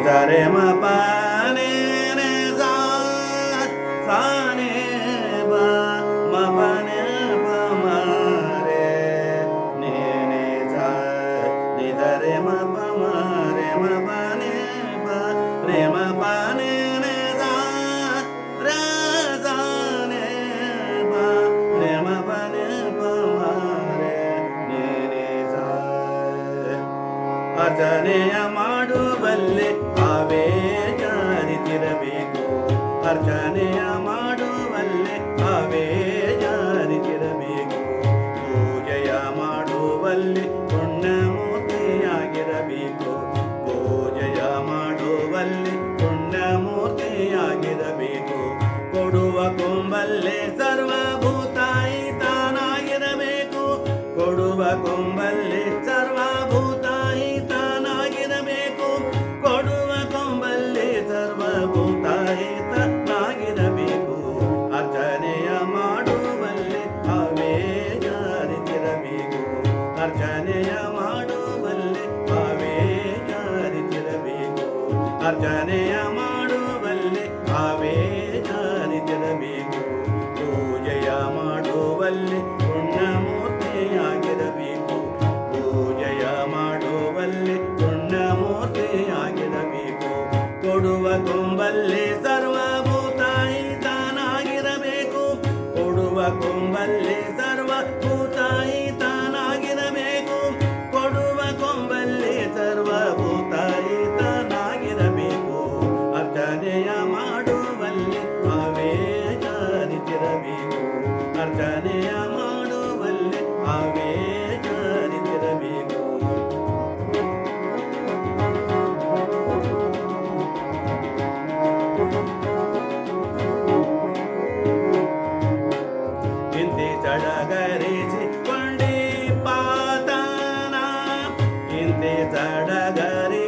रे म प ने ने सा सा ने ब म प ने प म रे ने ने सा नि ध रे म प म रे म प ने प रे म प ने ने सा रे सा ने ब रे म प ने प म रे ने ने सा ಅರ್ಚನೆಯ ಮಾಡುವಲ್ಲಿ ಅವೇ ಜಾರಿತಿರಬೇಕು ಅರ್ಚನೆಯ ಮಾಡುವಲ್ಲಿ ಅವೇ ಜಾರಿತಿರಬೇಕು ಪೂಜೆಯ ಮಾಡುವಲ್ಲಿ ಪುಣ್ಯಮೂರ್ತಿಯಾಗಿರಬೇಕು ಪೂಜೆಯ ಮಾಡುವಲ್ಲಿ ಪುಣ್ಯಮೂರ್ತಿಯಾಗಿರಬೇಕು ಕೊಡುವ ಕೊಂಬಲ್ಲಿ ಸರ್ವಭೂತಾಯಿ ತಾನಾಗಿರಬೇಕು ಕೊಡುವ ಕೊಂಬಲ್ಲಿ ಸರ್ವಭೂತಾಯಿ ತಾನಾಗಿರಬೇಕು ಕೊಡುವ ಕೊಂಬಲ್ಲಿ ಸರ್ವಭೂತಾಯಿ ತಾನಾಗಿರಬೇಕು ಅರ್ಚನೆಯ ಮಾಡುವಲ್ಲಿ ಅವೇ ಜಾರಿತಿರಬೇಕು ಅರ್ಚನೆಯ ಮಾಡುವಲ್ಲಿ ಅವೇ ಜಾರಿತಿರಬೇಕು ಅರ್ಚನೆಯ ಮಾಡುವಲ್ಲಿ ಅವೇ ಜಾರಿತಿರಬೇಕು ಪೂಜೆಯ ಮಾಡುವಲ್ಲಿ ಪುಣ್ಯಮೂರ್ತಿಯಾಗಿರಬೇಕು ಪೂಜೆಯ ಮಾಡುವಲ್ಲಿ ಪುಣ್ಯಮೂರ್ತಿಯಾಗಿರಬೇಕು ಕೊಡುವ ಕೊಂಬಲ್ಲಿ ಸರ್ವಭೂತಾಯಿ ತಾನಾಗಿರಬೇಕು ಕೊಡುವ ಕೊಂಬಲ್ಲಿ ಸರ್ವಭೂತಾಯಿ ತಾನಾಗಿರಬೇಕು ಕೊಡುವ ಕೊಂಬಲ್ಲಿ ಸರ್ವಭೂತಾಯಿ ತಾನಾಗಿರಬೇಕು ಅರ್ಚನೆಯ ಮಾಡುವಲ್ಲಿ ಅವೇ ಜಾರಿತಿರಬೇಕು ಅರ್ಚನೆಯ ಮಾಡುವಲ್ಲಿ ಅವೇ ಜಾರಿತಿರಬೇಕು ಇಂತಿ ಸಡಗರಿಸಿಕೊಂಡಿ ಪಾತನ ಇಂತಿ ಸಡಗರಿ